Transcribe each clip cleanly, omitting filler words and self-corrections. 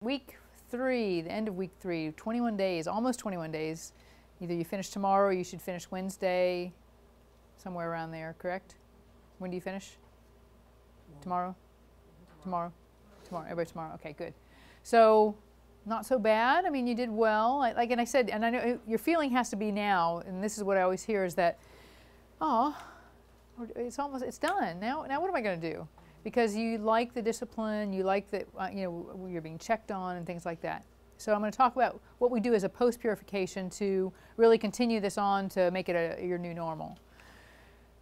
week 3, the end of week 3, 21 days, almost 21 days. Either you finish tomorrow or you should finish Wednesday, somewhere around there, correct? When do you finish? Tomorrow? Tomorrow? Tomorrow, everybody tomorrow, okay, good. So, not so bad. I mean, you did well. Like and I said, and I know your feeling has to be now, and this is what I always hear is that, oh, it's done. Now what am I going to do? Because you like the discipline, you like that, you're being checked on and things like that. So I'm going to talk about what we do as a post-purification to really continue this on to make it your new normal.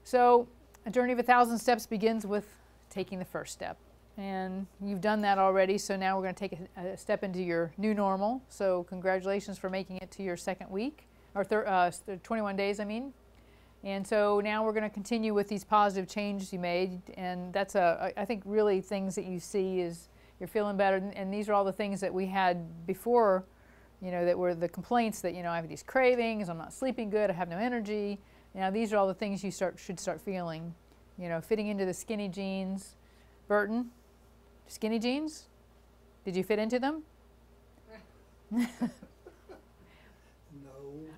So a journey of 1,000 steps begins with taking the first step. And you've done that already, so now we're going to take a step into your new normal. So congratulations for making it to your second week, or 21 days, I mean. And so now we're going to continue with these positive changes you made, and that's I think really things that you see is you're feeling better, and these are all the things that we had before, that were the complaints that, I have these cravings, I'm not sleeping good, I have no energy. Now these are all the things you should start feeling, fitting into the skinny jeans. Burton, skinny jeans? Did you fit into them? No.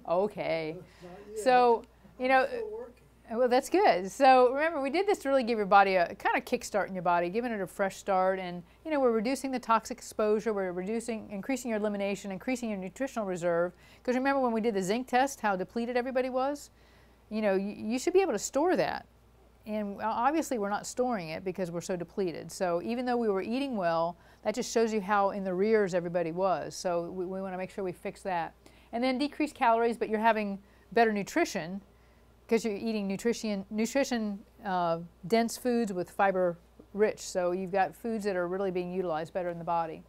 Okay. So, well, that's good. So remember, we did this to really give your body a kind of kickstart in your body, giving it a fresh start. And, we're reducing the toxic exposure. We're increasing your elimination, increasing your nutritional reserve. Because remember when we did the zinc test, how depleted everybody was? You should be able to store that. And obviously we're not storing it because we're so depleted. So even though we were eating well, that just shows you how in the rears everybody was. So we want to make sure we fix that. And then decrease calories, but you're having better nutrition because you're eating nutrition dense foods with fiber rich. So you've got foods that are really being utilized better in the body.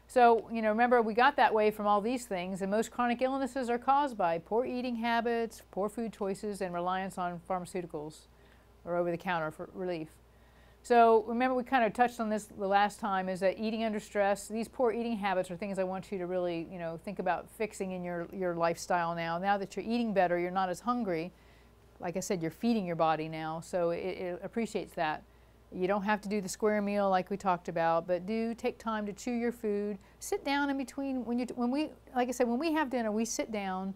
So, remember we got that way from all these things, and most chronic illnesses are caused by poor eating habits, poor food choices, and reliance on pharmaceuticals or over-the-counter for relief. So remember we kind of touched on this the last time, is that eating under stress, these poor eating habits are things I want you to really, think about fixing in your lifestyle now. Now that you're eating better, you're not as hungry. Like I said, you're feeding your body now, so it appreciates that. You don't have to do the square meal like we talked about, but do take time to chew your food. Sit down in between, like I said, when we have dinner, we sit down,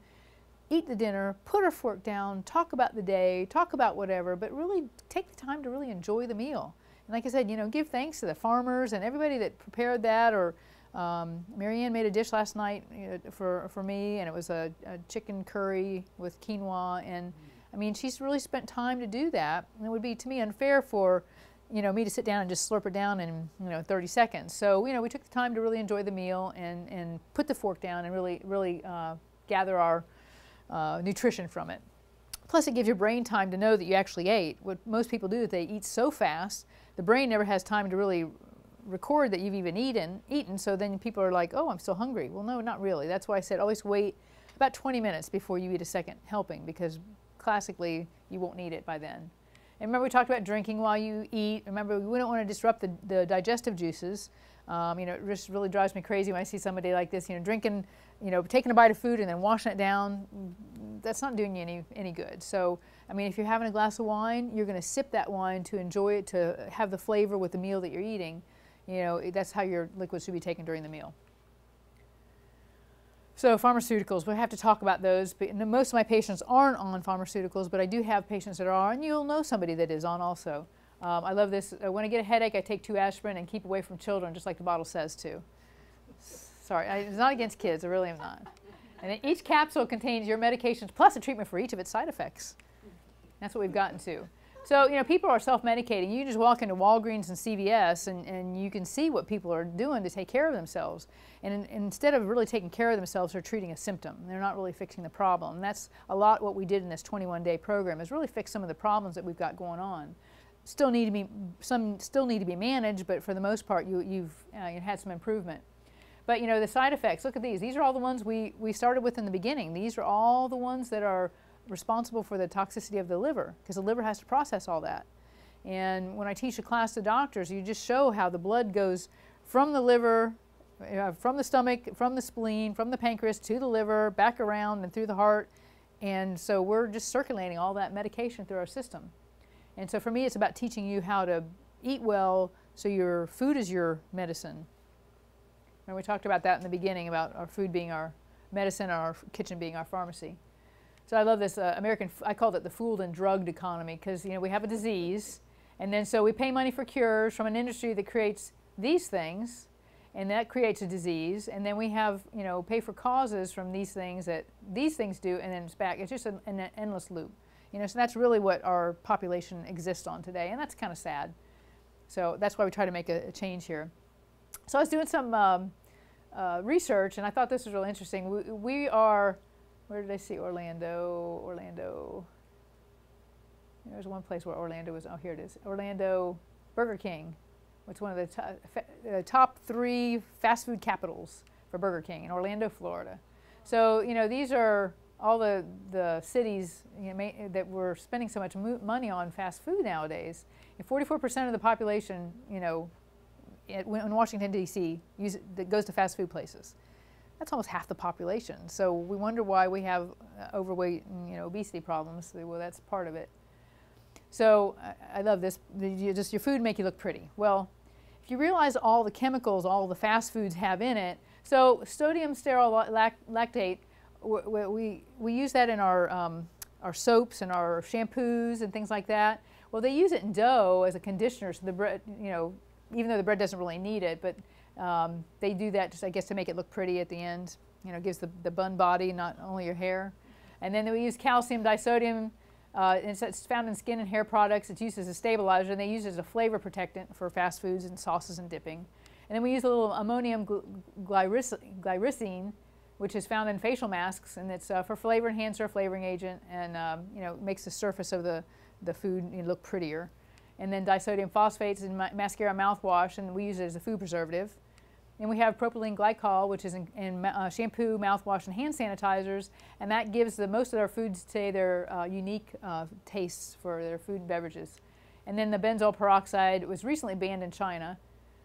eat the dinner, put our fork down, talk about the day, talk about whatever, but really take the time to really enjoy the meal. And like I said, give thanks to the farmers and everybody that prepared that. Or Marianne made a dish last night for me, and it was a chicken curry with quinoa. And I mean, she's really spent time to do that. And it would be, to me, unfair for me to sit down and just slurp it down in 30 seconds. So we took the time to really enjoy the meal and put the fork down and really gather our nutrition from it. Plus it gives your brain time to know that you actually ate. What most people do is they eat so fast, the brain never has time to really record that you've even eaten, so then people are like, oh, I'm still hungry. Well, no, not really. That's why I said always wait about 20 minutes before you eat a second helping, because classically you won't need it by then. And remember we talked about drinking while you eat. Remember, we don't want to disrupt the digestive juices. It just really drives me crazy when I see somebody like this, drinking, taking a bite of food and then washing it down. That's not doing you any good. So, I mean, if you're having a glass of wine, you're going to sip that wine to enjoy it, to have the flavor with the meal that you're eating. That's how your liquids should be taken during the meal. So pharmaceuticals, we have to talk about those. But most of my patients aren't on pharmaceuticals, but I do have patients that are, and you'll know somebody that is on also. I love this. When I get a headache, I take 2 aspirin and keep away from children, just like the bottle says to. Sorry, it's not against kids. I really am not. And each capsule contains your medications plus a treatment for each of its side effects. That's what we've gotten to. So, people are self-medicating. You just walk into Walgreens and CVS and you can see what people are doing to take care of themselves. And instead of really taking care of themselves, they're treating a symptom. They're not really fixing the problem. And that's a lot what we did in this 21-day program, is really fix some of the problems that we've got going on. Some still need to be managed, but for the most part, you've had some improvement. But the side effects, look at these. These are all the ones we started with in the beginning. These are all the ones that are responsible for the toxicity of the liver, because the liver has to process all that. And when I teach a class to doctors, you just show how the blood goes from the liver, from the stomach, from the spleen, from the pancreas to the liver, back around and through the heart. And so we're just circulating all that medication through our system. And so for me, it's about teaching you how to eat well so your food is your medicine. And we talked about that in the beginning, about our food being our medicine, our kitchen being our pharmacy. So I love this I called it the fooled and drugged economy, because we have a disease, and then so we pay money for cures from an industry that creates these things, and that creates a disease, and then we have pay for causes from these things that these things do, and then it's back. It's just an endless loop. So that's really what our population exists on today, and that's kind of sad. So that's why we try to make a change here. So I was doing some research, and I thought this was really interesting. We are, where did I see Orlando? Orlando. There's one place where Orlando was. Oh, here it is. Orlando, Burger King. It's one of the top 3 fast food capitals for Burger King in Orlando, Florida. So these are all the cities that we're spending so much money on fast food nowadays. And 44% of the population, in Washington, D.C., that goes to fast food places. That's almost half the population. So we wonder why we have overweight and obesity problems. Well, that's part of it. So I love this. Just your food make you look pretty. Well, if you realize all the chemicals all the fast foods have in it, so sodium stearoyl lactate, we use that in our soaps and our shampoos and things like that. Well, they use it in dough as a conditioner, so the bread, even though the bread doesn't really need it, but they do that just, I guess, to make it look pretty at the end. Gives the bun body, not only your hair. And then we use calcium disodium. It's found in skin and hair products. It's used as a stabilizer, and they use it as a flavor protectant for fast foods and sauces and dipping. And then we use a little ammonium glycine, which is found in facial masks, and it's for flavor enhancer, flavoring agent, and makes the surface of the food look prettier. And then disodium phosphates in mascara mouthwash, and we use it as a food preservative. And we have propylene glycol, which is in shampoo, mouthwash, and hand sanitizers, and that gives most of our foods today their unique tastes for their food and beverages. And then the benzoyl peroxide was recently banned in China,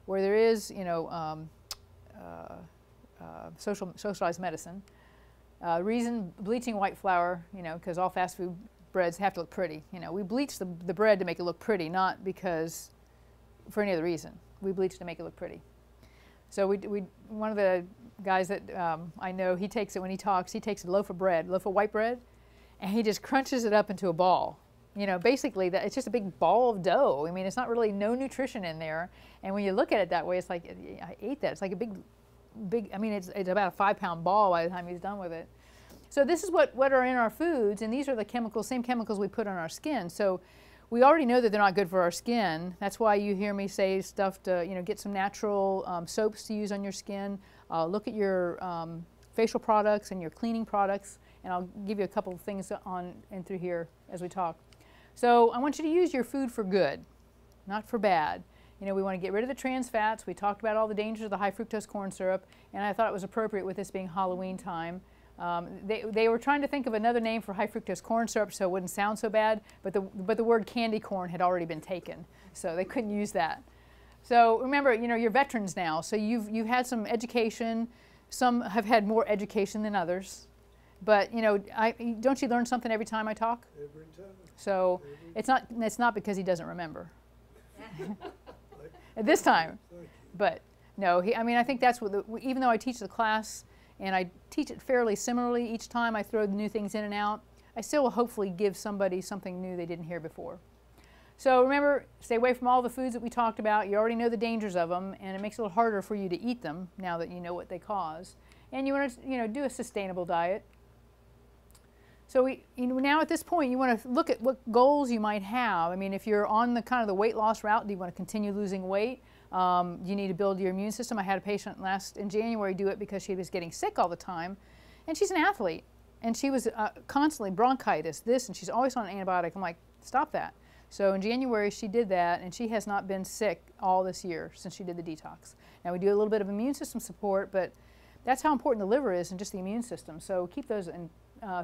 where there is, socialized medicine. Reason, bleaching white flour, because all fast food breads have to look pretty. We bleach the bread to make it look pretty, not because for any other reason. We bleach to make it look pretty. So one of the guys that I know, he takes it when he talks, he takes a loaf of white bread, and he just crunches it up into a ball. Basically, it's just a big ball of dough. I mean, it's not really no nutrition in there. And when you look at it that way, it's like, I ate that. It's like a big, I mean, it's about a 5-pound ball by the time he's done with it. So this is what are in our foods, and these are the chemicals, same chemicals we put on our skin. So we already know that they're not good for our skin. That's why you hear me say stuff to, get some natural soaps to use on your skin. Look at your facial products and your cleaning products, and I'll give you a couple of things on and through here as we talk. So I want you to use your food for good, not for bad. We want to get rid of the trans fats. We talked about all the dangers of the high fructose corn syrup, and I thought it was appropriate with this being Halloween time. They were trying to think of another name for high fructose corn syrup so it wouldn't sound so bad, but the word candy corn had already been taken, so they couldn't use that. So remember, you're veterans now, so you've had some education. Some have had more education than others, but don't you learn something every time I talk? Every time. So it's not because he doesn't remember. At this time, but no, I think that's what even though I teach the class. And I teach it fairly similarly each time. I throw the new things in and out. I still will hopefully give somebody something new they didn't hear before. So remember, stay away from all the foods that we talked about. You already know the dangers of them, and it makes it a little harder for you to eat them now that you know what they cause. And you want to do a sustainable diet. So now at this point, you want to look at what goals you might have. I mean, if you're on the kind of the weight loss route, do you want to continue losing weight? You need to build your immune system. I had a patient in January do it because she was getting sick all the time, and she's an athlete, and she was constantly bronchitis, and she's always on an antibiotic. I'm like, stop that. So in January she did that, and she has not been sick all this year since she did the detox. Now we do a little bit of immune system support, but that's how important the liver is and just the immune system. So keep those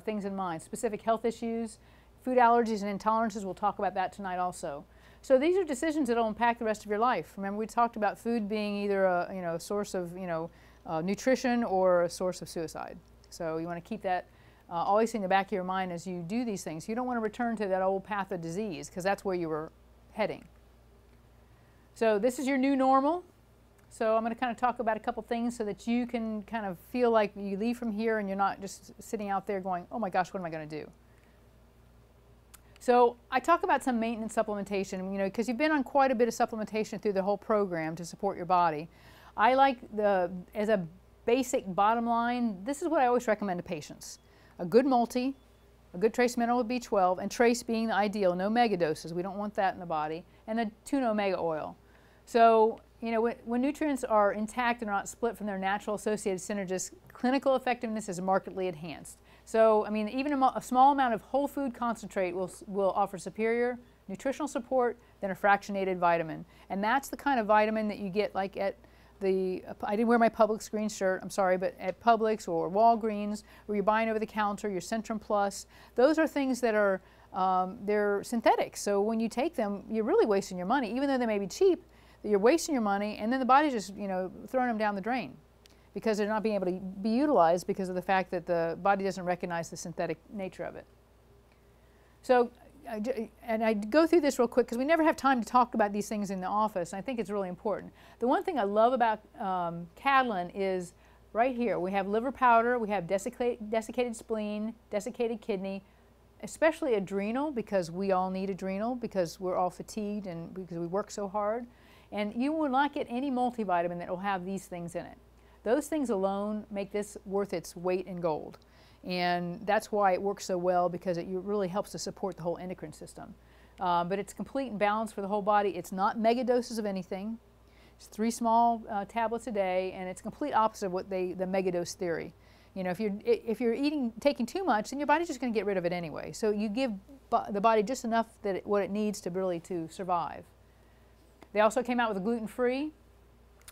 things in mind. Specific health issues, food allergies and intolerances, we'll talk about that tonight also. So these are decisions that will impact the rest of your life. Remember, we talked about food being either a source of nutrition or a source of suicide. So you want to keep that always in the back of your mind as you do these things. You don't want to return to that old path of disease because that's where you were heading. So this is your new normal. So I'm going to kind of talk about a couple things so that you can kind of feel like you leave from here and you're not just sitting out there going, oh my gosh, what am I going to do? So I talk about some maintenance supplementation, because you've been on quite a bit of supplementation through the whole program to support your body. I like as a basic bottom line, this is what I always recommend to patients. A good multi, a good trace mineral with B12, and trace being the ideal, no mega doses, we don't want that in the body, and a tuna omega oil. So, when nutrients are intact and are not split from their natural associated synergists, clinical effectiveness is markedly enhanced. So, even a small amount of whole food concentrate will offer superior nutritional support than a fractionated vitamin. And that's the kind of vitamin that you get like at I didn't wear my Publix green shirt, I'm sorry, but at Publix or Walgreens, where you're buying over the counter, your Centrum Plus, those are things that are, they're synthetic. So when you take them, you're really wasting your money. Even though they may be cheap, you're wasting your money, and then the body's just, throwing them down the drain because they're not being able to be utilized because of the fact that the body doesn't recognize the synthetic nature of it. So, and I go through this real quick because we never have time to talk about these things in the office, and I think it's really important. The one thing I love about Catalin is right here. We have liver powder, we have desiccated spleen, desiccated kidney, especially adrenal, because we all need adrenal because we're all fatigued and because we work so hard. And you will not get any multivitamin that will have these things in it. Those things alone make this worth its weight in gold. And that's why it works so well, because it really helps to support the whole endocrine system. But it's complete and balanced for the whole body. It's not mega doses of anything. It's 3 small tablets a day, and it's complete opposite of what the megadose theory. If you're taking too much, then your body's just going to get rid of it anyway. So you give the body just enough what it needs to survive. They also came out with a gluten-free,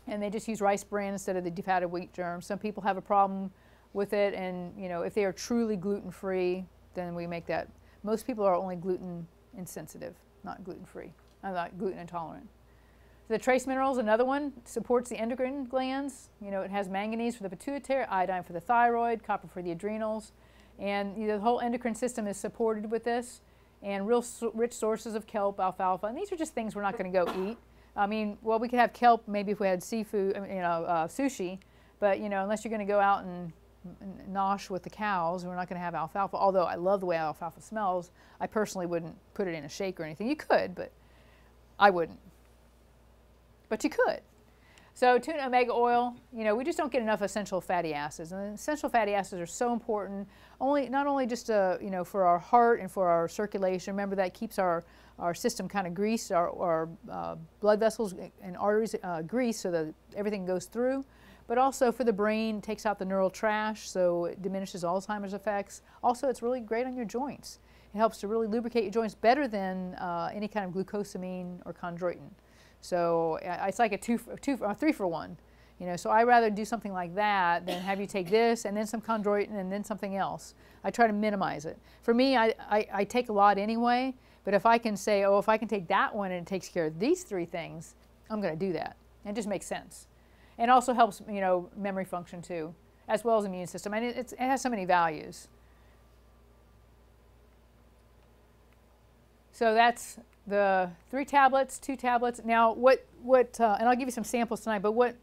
and they just use rice bran instead of the defatted wheat germ. Some people have a problem with it, and if they are truly gluten-free, then we make that. Most people are only gluten insensitive, not gluten-free, not gluten intolerant. The trace minerals, another one, supports the endocrine glands. It has manganese for the pituitary, iodine for the thyroid, copper for the adrenals, and the whole endocrine system is supported with this. And real rich sources of kelp, alfalfa, and these are just things we're not going to go eat. We could have kelp maybe if we had seafood, sushi, but unless you're going to go out and nosh with the cows, we're not going to have alfalfa. Although I love the way alfalfa smells, I personally wouldn't put it in a shake or anything. You could, but I wouldn't. But you could. So tuna omega oil, we just don't get enough essential fatty acids, and essential fatty acids are so important. Not only just for our heart and for our circulation. Remember, that keeps our system kind of greased, our blood vessels and arteries greased so that everything goes through. But also for the brain, takes out the neural trash, so it diminishes Alzheimer's effects. Also, it's really great on your joints. It helps to really lubricate your joints better than any kind of glucosamine or chondroitin. So it's like a 3 for 1. So I'd rather do something like that than have you take this and then some chondroitin and then something else. I try to minimize it. For me, I take a lot anyway, but if I can say, if I can take that one and it takes care of these 3 things, I'm going to do that. It just makes sense. And also helps, memory function too, as well as immune system. And it has so many values. So that's the 3 tablets, 2 tablets. Now, and I'll give you some samples tonight, but what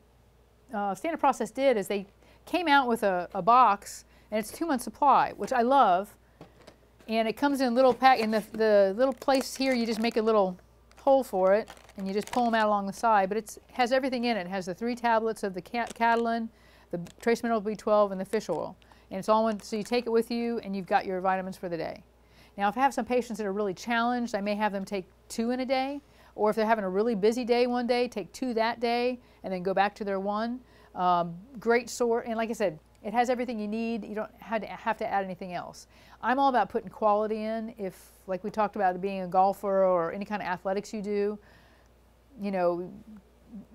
Standard Process did is they came out with a box, and it's 2-month supply, which I love. And it comes in a little pack. In the little place here, you just make a little hole for it, and you just pull them out along the side. But it has everything in it. It has the 3 tablets of the Catalin, the trace mineral B12, and the fish oil. And it's all one, so you take it with you, and you've got your vitamins for the day. Now, if I have some patients that are really challenged, I may have them take 2 in a day. Or if they're having a really busy day one day, take 2 that day, and then go back to their 1. Great source, and like I said, it has everything you need. You don't have to add anything else. I'm all about putting quality in. If, like we talked about, being a golfer or any kind of athletics you do,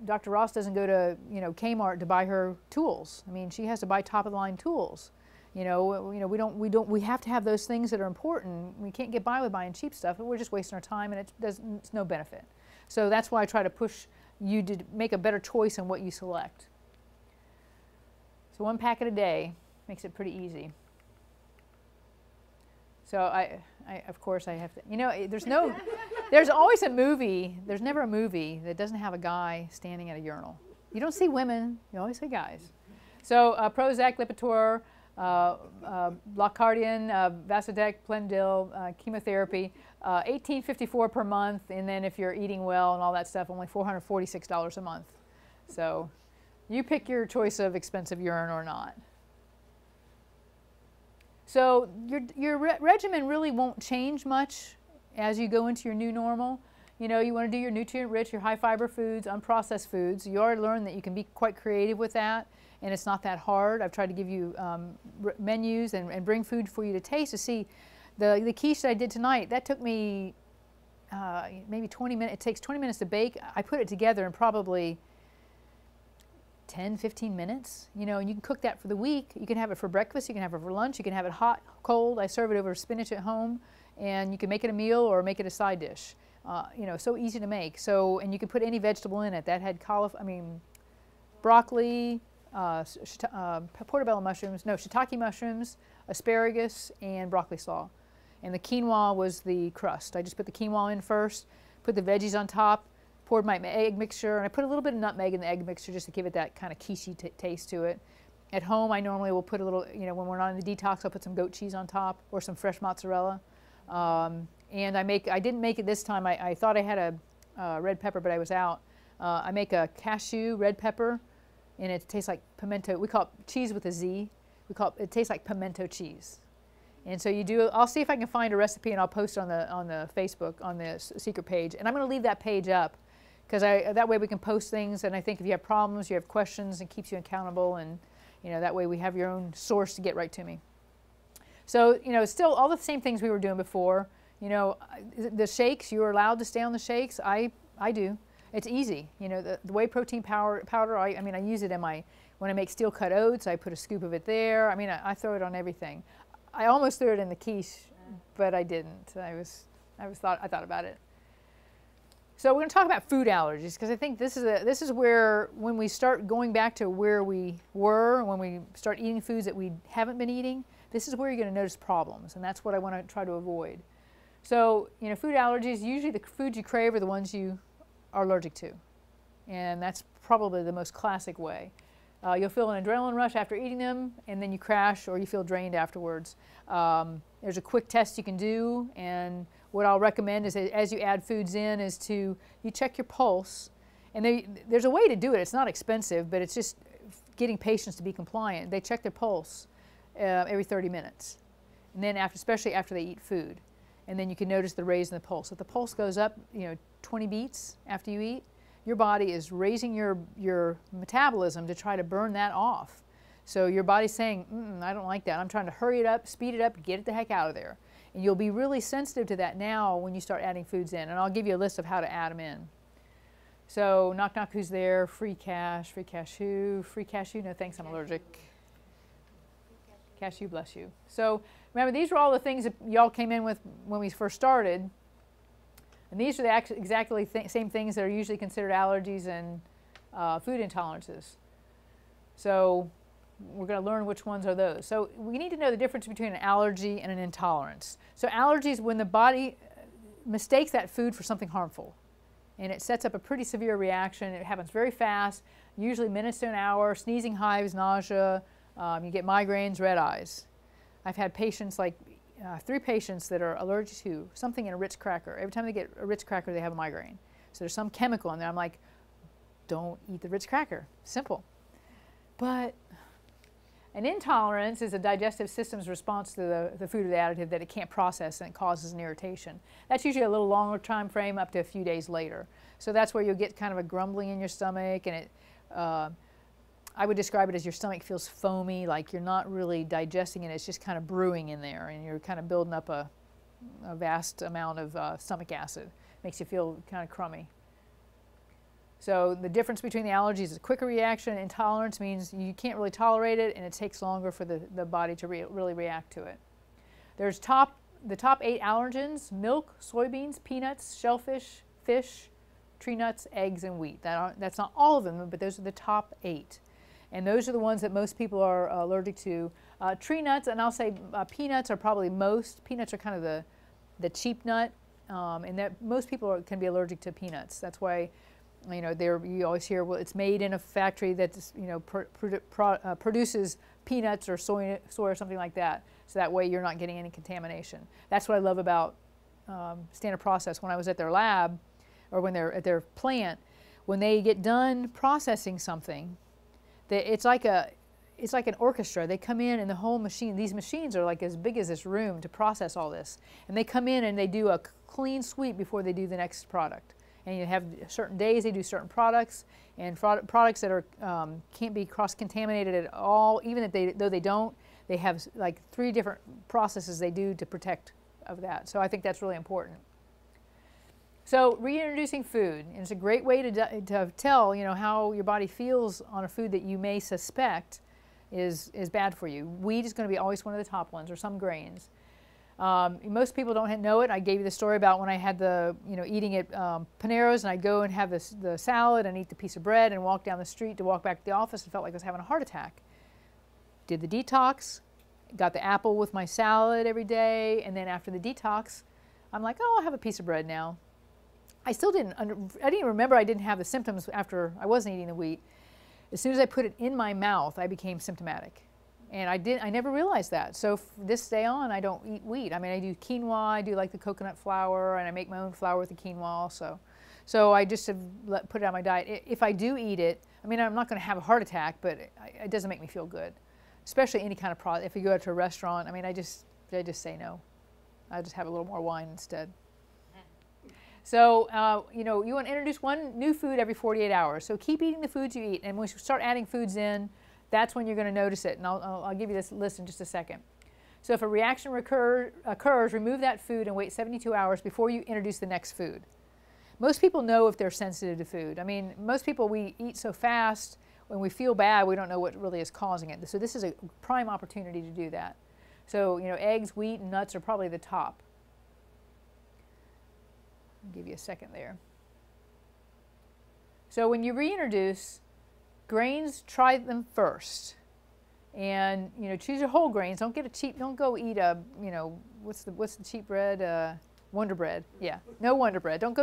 Dr. Ross doesn't go to Kmart to buy her tools. I mean, she has to buy top-of-the-line tools. We have to have those things that are important. We can't get by with buying cheap stuff. We're just wasting our time, and it's no benefit. So that's why I try to push you to make a better choice in what you select. So 1 packet a day makes it pretty easy. So of course I have to, there's always a movie, there's never a movie that doesn't have a guy standing at a urinal. You don't see women, you always see guys. So Prozac, Lipitor, Locardian, Vasodec, Plendil, chemotherapy, $18.54 per month, and then if you're eating well and all that stuff, only $446 a month. So you pick your choice of expensive urine or not. So your regimen really won't change much as you go into your new normal. You know, you want to do your nutrient-rich, your high-fiber foods, unprocessed foods. You already learned that you can be quite creative with that, and it's not that hard. I've tried to give you menus and bring food for you to taste to see. The quiche that I did tonight, that took me maybe 20 minutes. It takes 20 minutes to bake. I put it together in probably 10, 15 minutes, you know, and you can cook that for the week. You can have it for breakfast, you can have it for lunch, you can have it hot, cold. I serve it over spinach at home, and you can make it a meal or make it a side dish. You know, so easy to make. So, and you can put any vegetable in it. That had broccoli, portobello mushrooms, no, shiitake mushrooms, asparagus, and broccoli slaw. And the quinoa was the crust. I just put the quinoa in first, put the veggies on top, poured my egg mixture, and I put a little bit of nutmeg in the egg mixture just to give it that kind of quiche-y taste to it. At home, I normally will put a little, you know, when we're not in the detox, I'll put some goat cheese on top or some fresh mozzarella. And I didn't make it this time. I thought I had a red pepper, but I was out. I make a cashew red pepper, and it tastes like pimento. We call it cheese with a Z. It tastes like pimento cheese. And so you do, I'll see if I can find a recipe, and I'll post it on the Facebook, on the secret page. And I'm going to leave that page up, because that way we can post things, and I think if you have problems, you have questions, and keeps you accountable, and you know, that way we have your own source to get right to me. So, you know, still all the same things we were doing before. You know, the shakes, you're allowed to stay on the shakes. I do. It's easy. You know, the whey protein powder, I mean, I use it in when I make steel cut oats, I put a scoop of it there. I mean, I throw it on everything. I almost threw it in the quiche, but I didn't. I thought about it. So we're going to talk about food allergies, because I think this is where, when we start going back to where we were, when we start eating foods that we haven't been eating, this is where you're going to notice problems, and that's what I want to try to avoid. So, you know, food allergies, usually the foods you crave are the ones you are allergic to, and that's probably the most classic way. You'll feel an adrenaline rush after eating them, and then you crash or you feel drained afterwards. There's a quick test you can do, and what I'll recommend is, as you add foods in, is you check your pulse. And there's a way to do it. It's not expensive, but it's just getting patients to be compliant. They check their pulse every 30 minutes, and then especially after they eat food. And then you can notice the raise in the pulse. If the pulse goes up, you know, 20 beats after you eat, your body is raising your metabolism to try to burn that off. So your body's saying, I don't like that. I'm trying to hurry it up, speed it up, get it the heck out of there. And you'll be really sensitive to that now when you start adding foods in. And I'll give you a list of how to add them in. So knock knock, who's there? Free cashew, no thanks, I'm allergic. Cashew, bless you. So remember, these were all the things that y'all came in with when we first started. And these are the exactly same things that are usually considered allergies and food intolerances. So we're going to learn which ones are those. So we need to know the difference between an allergy and an intolerance. So allergies, when the body mistakes that food for something harmful, and it sets up a pretty severe reaction. It happens very fast, usually minutes to an hour, sneezing, hives, nausea, you get migraines, red eyes. I've had patients, like 3 patients that are allergic to something in a Ritz cracker. Every time they get a Ritz cracker, they have a migraine. So there's some chemical in there. I'm like, don't eat the Ritz cracker. Simple. But an intolerance is a digestive system's response to the food or the additive that it can't process, and it causes an irritation. That's usually a little longer time frame, up to a few days later. So that's where you'll get kind of a grumbling in your stomach, and I would describe it as your stomach feels foamy, like you're not really digesting it. It's just kind of brewing in there, and you're kind of building up a vast amount of stomach acid. Makes you feel kind of crummy. So the difference between the allergies is a quicker reaction. Intolerance means you can't really tolerate it, and it takes longer for the body to really react to it. There's the top 8 allergens: milk, soybeans, peanuts, shellfish, fish, tree nuts, eggs, and wheat. That's not all of them, but those are the top 8. And those are the ones that most people are allergic to. Tree nuts, and I'll say peanuts are probably most. Peanuts are kind of the cheap nut, and that most people can be allergic to peanuts. That's why You know, you always hear, well, it's made in a factory that's, you know, produces peanuts or soy or something like that. So that way you're not getting any contamination. That's what I love about Standard Process. When I was at their lab, or when they're at their plant, when they get done processing something, it's like an orchestra. They come in and the whole machine, these machines are like as big as this room to process all this. And they come in and they do a clean sweep before they do the next product. And you have certain days they do certain products, and products that are can't be cross-contaminated at all, even if though they don't, they have like 3 different processes they do to protect of that. So I think that's really important. So reintroducing food, and it's a great way to tell, you know, how your body feels on a food that you may suspect is bad for you. Wheat is going to be always one of the top ones, or some grains. Most people don't know it. I gave you the story about when I had eating at Panero's, and I'd go and have the salad and eat the piece of bread and walk down the street to walk back to the office and felt like I was having a heart attack. Did the detox, got the apple with my salad every day, and then after the detox, I'm like, oh, I'll have a piece of bread now. I didn't remember I didn't have the symptoms after I wasn't eating the wheat. As soon as I put it in my mouth, I became symptomatic. And I never realized that. So from this day on, I don't eat wheat. I mean, I do quinoa, I do like the coconut flour, and I make my own flour with the quinoa also. So I just have put it on my diet. If I do eat it, I mean, I'm not going to have a heart attack, but it doesn't make me feel good. Especially any kind of product. If you go out to a restaurant, I mean, I just say no. I just have a little more wine instead. So, you know, you want to introduce one new food every 48 hours. So keep eating the foods you eat. And when you start adding foods in, that's when you're going to notice it. And I'll give you this list in just a second. So if a reaction occurs, remove that food and wait 72 hours before you introduce the next food. Most people know if they're sensitive to food. I mean, most people, we eat so fast, when we feel bad, we don't know what really is causing it. So this is a prime opportunity to do that. So, you know, eggs, wheat, and nuts are probably the top. I'll give you a second there. So when you reintroduce grains, try them first. And, you know, choose your whole grains. Don't go eat a, you know, what's the cheap bread? Wonder Bread. Yeah, no Wonder Bread. Don't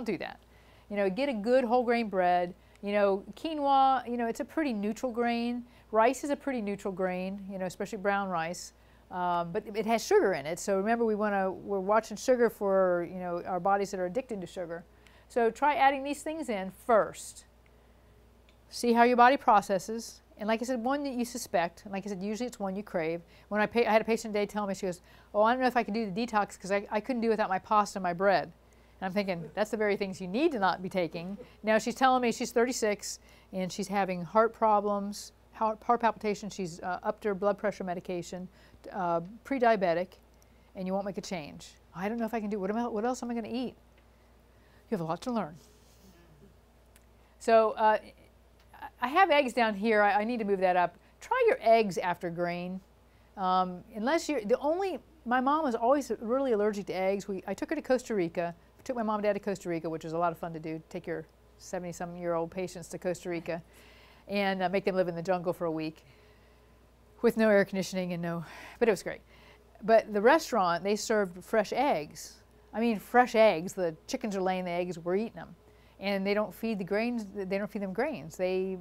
do that. You know, get a good whole grain bread. You know, quinoa, you know, it's a pretty neutral grain. Rice is a pretty neutral grain, you know, especially brown rice. But it has sugar in it. So remember, we're watching sugar for, you know, our bodies that are addicted to sugar. So try adding these things in first. See how your body processes. And like I said, one that you suspect, and like I said, usually it's one you crave. When I had a patient today tell me, she goes, oh, I don't know if I can do the detox because I couldn't do it without my pasta and my bread. And I'm thinking, that's the very things you need to not be taking. Now she's telling me she's 36 and she's having heart problems, heart palpitations. She's upped her blood pressure medication, pre-diabetic, and you won't make a change. I don't know if I can do it. What else am I going to eat? You have a lot to learn. So I have eggs down here. I need to move that up. Try your eggs after grain. Unless you're my mom was always really allergic to eggs. I took her to Costa Rica. I took my mom and dad to Costa Rica, which was a lot of fun to do. Take your 70-some-year-old patients to Costa Rica and make them live in the jungle for a week with no air conditioning but it was great. But the restaurant, they served fresh eggs. I mean, fresh eggs. The chickens are laying the eggs. We're eating them. And they don't feed the grains. They don't feed them grains. They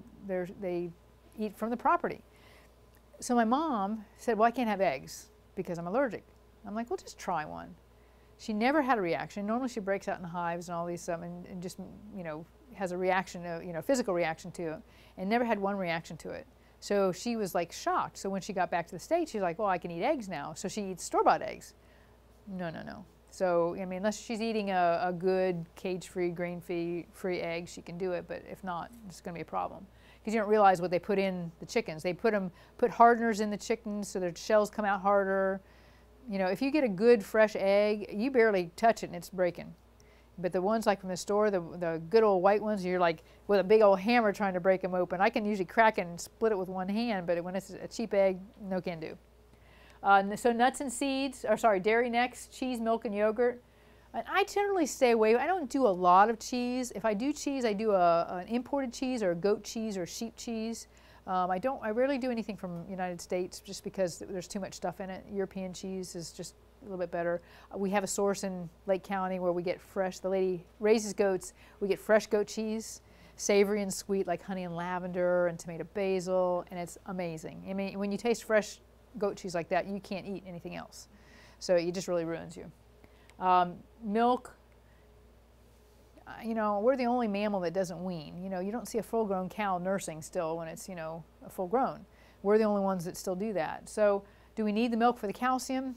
eat from the property. So my mom said, well, I can't have eggs because I'm allergic. I'm like, well, just try one. She never had a reaction. Normally she breaks out in hives and all these stuff and just, you know, has a reaction, physical reaction to it, and never had one reaction to it. So she was like shocked. So when she got back to the States, she's like, well, I can eat eggs now. So she eats store-bought eggs. No. So, I mean, unless she's eating a good cage-free, grain-free egg, she can do it. But if not, it's going to be a problem. Because you don't realize what they put in the chickens. They put hardeners in the chickens so their shells come out harder. You know, if you get a good fresh egg, you barely touch it and it's breaking. But the ones like from the store, the good old white ones, you're like with a big old hammer trying to break them open. I can usually crack it and split it with one hand, but when it's a cheap egg, no can do. So nuts and seeds, dairy next, cheese, milk, and yogurt. And I generally stay away. I don't do a lot of cheese. If I do cheese, I do an imported cheese or a goat cheese or sheep cheese. I rarely do anything from the United States just because there's too much stuff in it. European cheese is just a little bit better. We have a source in Lake County where we get fresh, the lady raises goats, we get fresh goat cheese, savory and sweet like honey and lavender and tomato basil, and it's amazing. I mean, when you taste fresh goat cheese like that, you can't eat anything else. So it just really ruins you. Milk, you know, we're the only mammal that doesn't wean. You know, you don't see a full-grown cow nursing still when it's, you know, full-grown. We're the only ones that still do that. So do we need the milk for the calcium?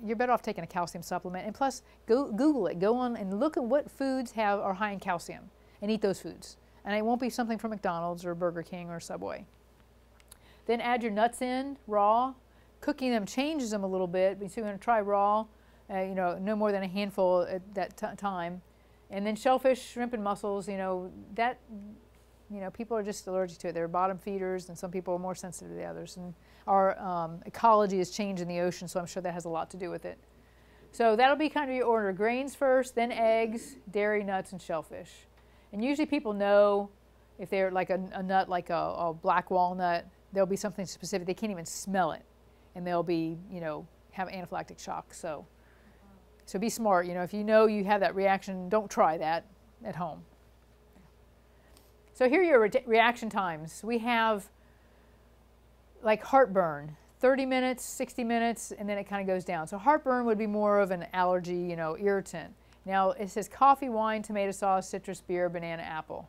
You're better off taking a calcium supplement. And plus, Google it. Go on and look at what foods are high in calcium and eat those foods. And it won't be something from McDonald's or Burger King or Subway. Then add your nuts in, raw. Cooking them changes them a little bit, but so you're going to try raw, you know, no more than a handful at that time. And then shellfish, shrimp, and mussels, you know, that, you know, people are just allergic to it. They're bottom feeders, and some people are more sensitive to the others. And our ecology has changed in the ocean, so I'm sure that has a lot to do with it. So that'll be kind of your order. Grains first, then eggs, dairy, nuts, and shellfish. And usually people know if they're like a nut, like a black walnut, there'll be something specific. They can't even smell it. And they'll be, you know, have anaphylactic shock. So be smart. You know, if you know you have that reaction, don't try that at home. So here are your reaction times. We have like heartburn, 30 minutes, 60 minutes, and then it kind of goes down. So heartburn would be more of an allergy, you know, irritant. Now it says coffee, wine, tomato sauce, citrus, beer, banana, apple.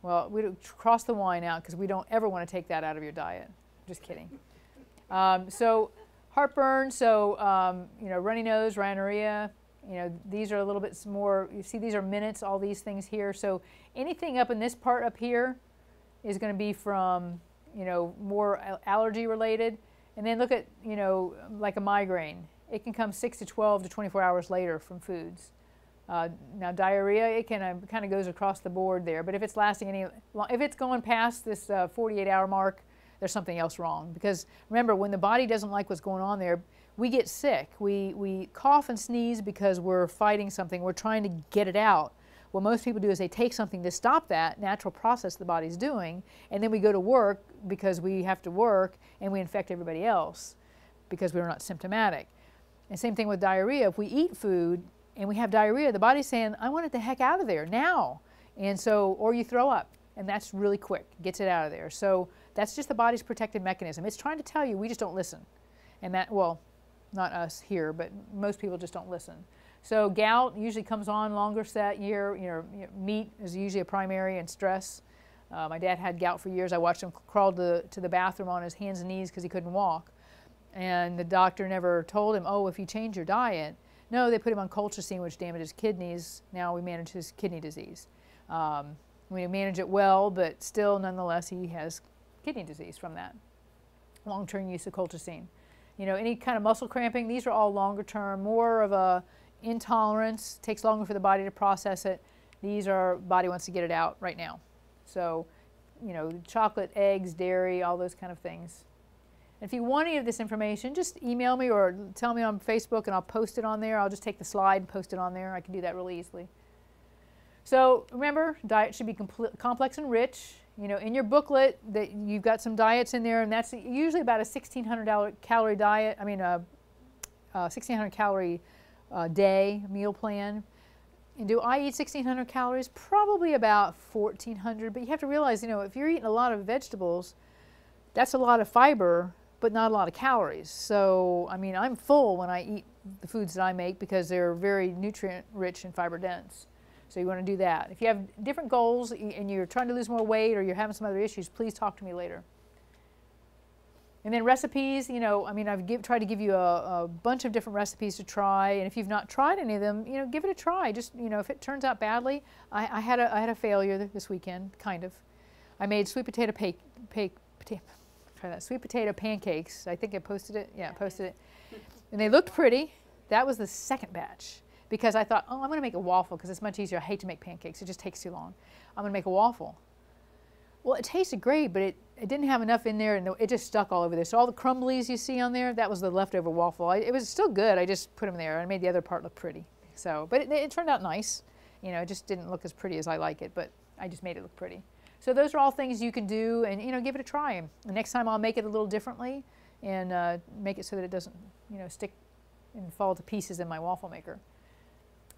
Well, we cross the wine out because we don't ever want to take that out of your diet. Just kidding. So heartburn, so you know, runny nose, rhinorrhea, you know, these are a little bit more, you see these are minutes, all these things here. So anything up in this part up here is going to be from, you know, more allergy related. And then look at, you know, like a migraine. It can come 6 to 12 to 24 hours later from foods. Now diarrhea, it kind of goes across the board there. But if it's lasting if it's going past this 48-hour mark, there's something else wrong. Because remember, when the body doesn't like what's going on there, we get sick. We cough and sneeze because we're fighting something. We're trying to get it out. What most people do is they take something to stop that natural process the body's doing, and then we go to work because we have to work, and we infect everybody else because we're not symptomatic. And same thing with diarrhea. If we eat food and we have diarrhea, the body's saying, I want it the heck out of there now. And so, or you throw up, and that's really quick, gets it out of there. So that's just the body's protective mechanism. It's trying to tell you, we just don't listen. And that, well, not us here, but most people just don't listen. So gout usually comes on longer set year. You know, meat is usually a primary, and stress. My dad had gout for years. I watched him crawl to the bathroom on his hands and knees because he couldn't walk. And the doctor never told him, oh, if you change your diet. No, they put him on colchicine, which damages kidneys. Now we manage his kidney disease. We manage it well, but still, nonetheless, he has kidney disease from that long-term use of colchicine. You know, any kind of muscle cramping, these are all longer term, more of a intolerance, takes longer for the body to process it. These are, body wants to get it out right now. So, you know, chocolate, eggs, dairy, all those kind of things. And if you want any of this information, just email me or tell me on Facebook and I'll post it on there. I'll just take the slide and post it on there. I can do that really easily. So remember, diet should be complex and rich. You know, in your booklet, that you've got some diets in there, and that's usually about a 1,600 calorie diet. I mean, a 1,600 calorie day meal plan. And do I eat 1,600 calories? Probably about 1,400. But you have to realize, you know, if you're eating a lot of vegetables, that's a lot of fiber, but not a lot of calories. So, I mean, I'm full when I eat the foods that I make because they're very nutrient rich and fiber dense. So you want to do that. If you have different goals and you're trying to lose more weight or you're having some other issues, please talk to me later. And then recipes, you know, I mean, I've tried to give you a bunch of different recipes to try. And if you've not tried any of them, you know, give it a try. Just, you know, if it turns out badly, I had a failure this weekend, kind of. I made sweet potato sweet potato pancakes. I think I posted it. Yeah, I posted it. And they looked pretty. That was the second batch. Because I thought, oh, I'm going to make a waffle because it's much easier. I hate to make pancakes. It just takes too long. I'm going to make a waffle. Well, it tasted great, but it didn't have enough in there, and it just stuck all over there. So all the crumblies you see on there, that was the leftover waffle. It was still good. I just put them there. I made the other part look pretty. So, but it turned out nice. You know, it just didn't look as pretty as I like it, but I just made it look pretty. So those are all things you can do, and, you know, give it a try. And next time I'll make it a little differently and make it so that it doesn't, you know, stick and fall to pieces in my waffle maker.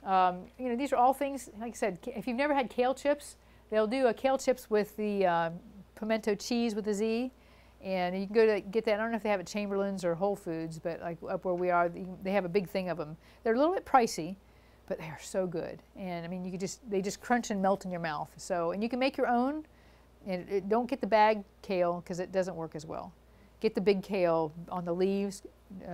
You know, these are all things, like I said, if you've never had kale chips, they'll do a kale chips with the pimento cheese with a Z, and you can go to get that. I don't know if they have it at Chamberlain's or Whole Foods, but like up where we are, they have a big thing of them. They're a little bit pricey, but they are so good. And I mean, you could they just crunch and melt in your mouth. So, and you can make your own, and don't get the bag kale because it doesn't work as well. Get the big kale on the leaves,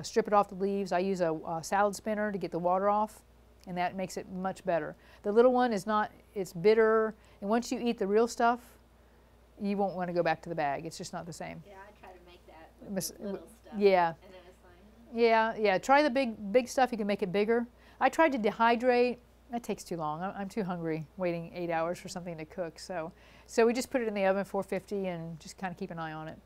strip it off the leaves. I use a salad spinner to get the water off, and that makes it much better. The little one is not, it's bitter, and once you eat the real stuff, you won't want to go back to the bag. It's just not the same. Yeah, I try to make that with the little stuff. Yeah. And then it's like, Yeah. Try the big stuff. You can make it bigger. I tried to dehydrate. That takes too long. I'm too hungry waiting 8 hours for something to cook. So we just put it in the oven, 450, and just kind of keep an eye on it.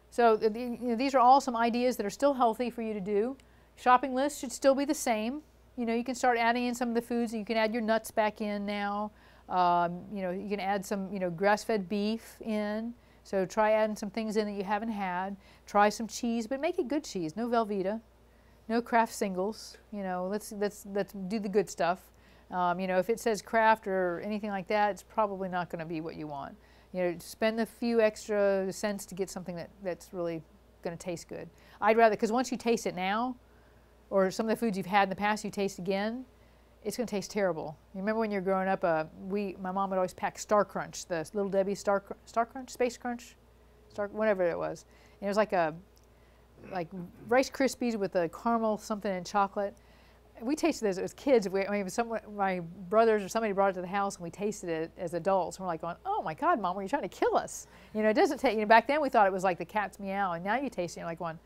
So you know, these are all some ideas that are still healthy for you to do. Shopping list should still be the same. You know, you can start adding in some of the foods. You can add your nuts back in now. You know, you can add some, you know, grass-fed beef in. So try adding some things in that you haven't had. Try some cheese, but make it good cheese. No Velveeta, no Kraft singles. You know, let's do the good stuff. You know, if it says Kraft or anything like that, it's probably not going to be what you want. You know, spend a few extra cents to get something that's really going to taste good. I'd rather, because once you taste it now, or some of the foods you've had in the past, you taste again, it's going to taste terrible. You remember when you were growing up, my mom would always pack Star Crunch, the Little Debbie Star Crunch, Space Crunch, whatever it was. And it was like Rice Krispies with a caramel something and chocolate. We tasted those as kids. My brothers or somebody brought it to the house and we tasted it as adults. And we're like going, oh my God, Mom, were you trying to kill us? You know, it doesn't take, you know, back then we thought it was like the cat's meow, and now you taste it and you're like going,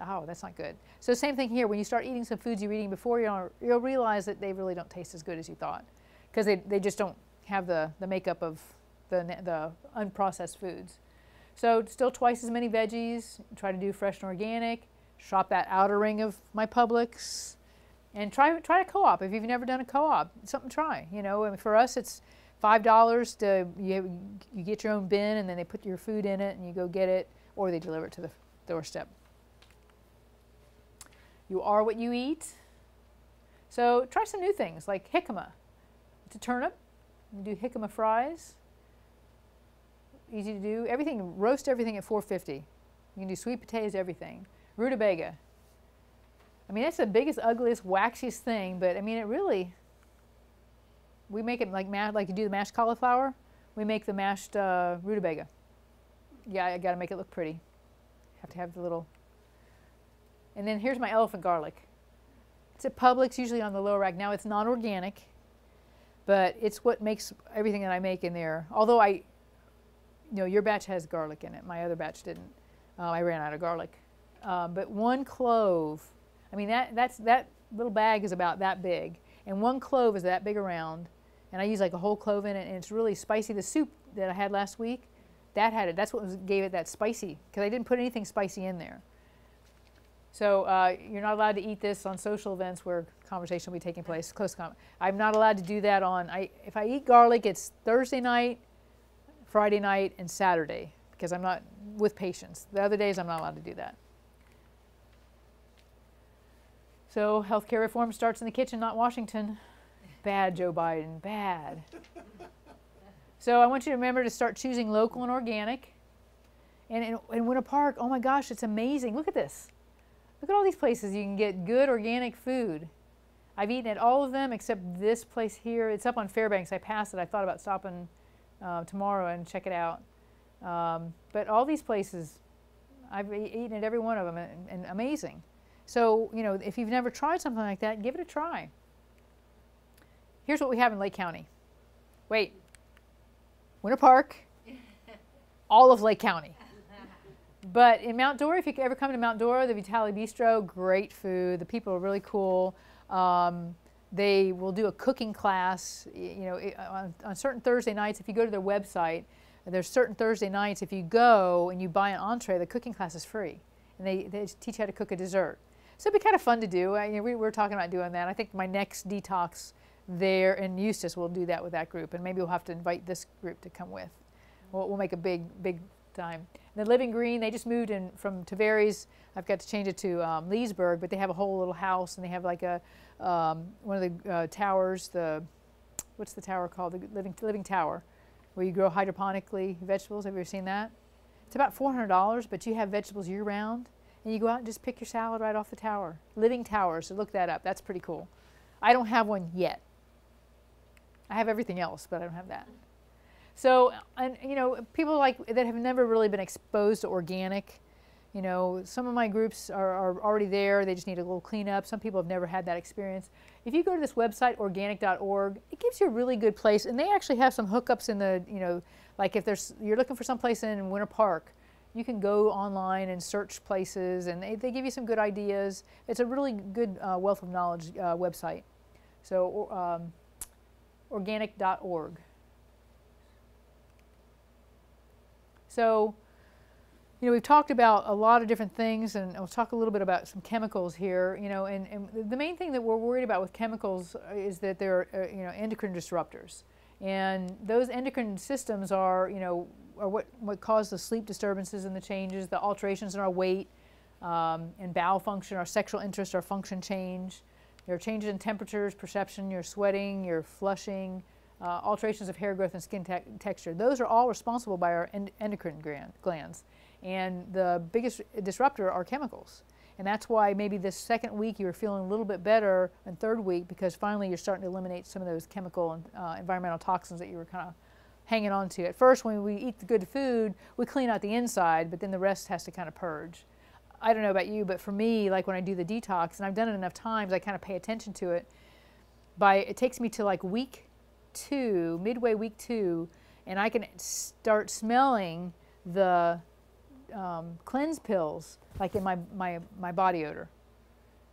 oh, that's not good. So same thing here. When you start eating some foods you were eating before, you'll realize that they really don't taste as good as you thought, because they just don't have the makeup of the unprocessed foods. So still twice as many veggies. Try to do fresh and organic. Shop that outer ring of my Publix. And try a co-op. If you've never done a co-op, something to try. You know, I mean, for us it's $5 to you get your own bin, and then they put your food in it and you go get it, or they deliver it to the doorstep. You are what you eat. So try some new things like jicama. It's a turnip. You do jicama fries. Easy to do. Everything, roast everything at 450. You can do sweet potatoes, everything. Rutabaga. I mean, that's the biggest, ugliest, waxiest thing, but I mean, it really, we make it like you do the mashed cauliflower, we make the mashed rutabaga. Yeah, I gotta make it look pretty. Have to have the little, and then here's my elephant garlic. It's at Publix, usually on the lower rack. Now it's not organic, but it's what makes everything that I make in there. Although you know, your batch has garlic in it. My other batch didn't. I ran out of garlic. But 1 clove, I mean, that little bag is about that big, and 1 clove is that big around, and I use like a whole clove in it, and it's really spicy. The soup that I had last week, that had it. That's what gave it that spicy, because I didn't put anything spicy in there. So you're not allowed to eat this on social events where conversation will be taking place. I'm not allowed to do that on. If I eat garlic, it's Thursday night, Friday night, and Saturday, because I'm not with patients. The other days I'm not allowed to do that. So healthcare reform starts in the kitchen, not Washington. Bad, Joe Biden, bad. So I want you to remember to start choosing local and organic. And in Winter Park, oh my gosh, it's amazing. Look at this. Look at all these places you can get good organic food. I've eaten at all of them except this place here. It's up on Fairbanks. I passed it. I thought about stopping tomorrow and check it out. But all these places, I've eaten at every one of them, and amazing. So, you know, if you've never tried something like that, give it a try. Here's what we have in Lake County. Wait. Winter Park, all of Lake County. But in Mount Dora, if you ever come to Mount Dora, the Vitale Bistro, great food. The people are really cool. They will do a cooking class. You know, on certain Thursday nights, if you go to their website, there's certain Thursday nights, if you go and you buy an entree, the cooking class is free. And they teach you how to cook a dessert. So it'd be kind of fun to do. You know, we were talking about doing that. I think my next detox there in Eustis will do that with that group, and maybe we'll have to invite this group to come with. We'll make a big time. And the Living Green, they just moved in from Tavares. I've got to change it to Leesburg, but they have a whole little house, and they have like a one of the towers. What's the tower called? The living tower, where you grow hydroponically vegetables. Have you ever seen that? It's about $400, but you have vegetables year round, and you go out and just pick your salad right off the tower. Living towers, so look that up. That's pretty cool. I don't have one yet. I have everything else, but I don't have that. So, and you know, people like that have never really been exposed to organic. You know, some of my groups are already there. They just need a little cleanup. Some people have never had that experience. If you go to this website, organic.org, it gives you a really good place. And they actually have some hookups in the, you know, like if you're looking for some place in Winter Park, you can go online and search places, and they give you some good ideas. It's a really good wealth of knowledge website. So, organic.org. So, you know, we've talked about a lot of different things, and we'll talk a little bit about some chemicals here. You know, and the main thing that we're worried about with chemicals is that they're, you know, endocrine disruptors. And those endocrine systems are, you know, are what cause the sleep disturbances and the changes, the alterations in our weight, and bowel function, our sexual interest, our function change. There are changes in temperatures, perception, your sweating, your flushing, alterations of hair growth and skin texture. Those are all responsible by our endocrine glands. And the biggest disruptor are chemicals. And that's why maybe this second week you're feeling a little bit better, and third week because finally you're starting to eliminate some of those chemical and environmental toxins that you were kind of hanging on to. At first, when we eat the good food, we clean out the inside, but then the rest has to kind of purge. I don't know about you, but for me, like when I do the detox, and I've done it enough times, I kind of pay attention to it. It takes me to like week 2, midway week 2, and I can start smelling the cleanse pills like in my body odor.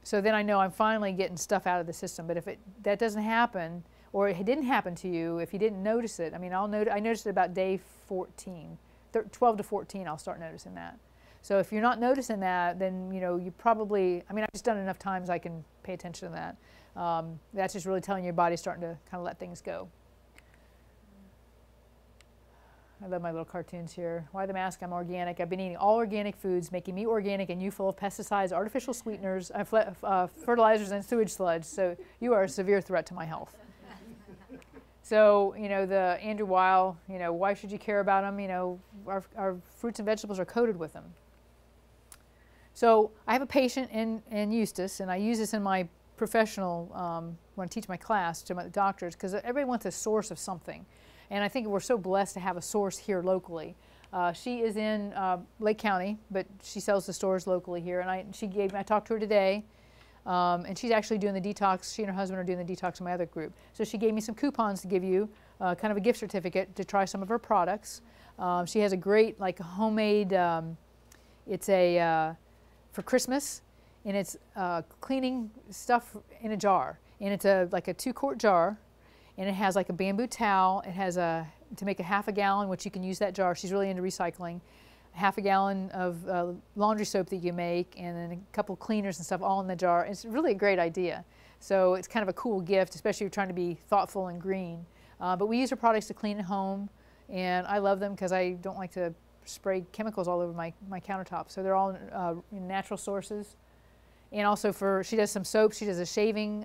So then I know I'm finally getting stuff out of the system. But if that doesn't happen, or it didn't happen to you, if you didn't notice it, I mean, I noticed it about day 14, 12 to 14, I'll start noticing that. So if you're not noticing that, then you know you probably, I mean, I've just done it enough times I can pay attention to that. That's just really telling your body starting to kind of let things go. I love my little cartoons here. Why the mask? I'm organic. I've been eating all organic foods, making me organic and you full of pesticides, artificial sweeteners, fertilizers, and sewage sludge. So you are a severe threat to my health. So, you know, the Andrew Weil, you know, why should you care about them? You know, our fruits and vegetables are coated with them. So I have a patient in Eustis, and I use this in my professional, when I teach my class to my doctors, because everybody wants a source of something. And I think we're so blessed to have a source here locally. She is in Lake County, but she sells the stores locally here. And I talked to her today, and she's actually doing the detox. She and her husband are doing the detox in my other group. So she gave me some coupons to give you, kind of a gift certificate to try some of her products. She has a great, like, homemade, it's for Christmas, and it's cleaning stuff in a jar. And it's like a 2-quart jar. And it has like a bamboo towel. It has to make a half a gallon, which you can use that jar. She's really into recycling. Half a gallon of laundry soap that you make, and then a couple cleaners and stuff all in the jar. It's really a great idea. So it's kind of a cool gift, especially if you're trying to be thoughtful and green. But we use her products to clean at home, and I love them because I don't like to spray chemicals all over my countertop. So they're all natural sources. And also she does some soap. She does a shaving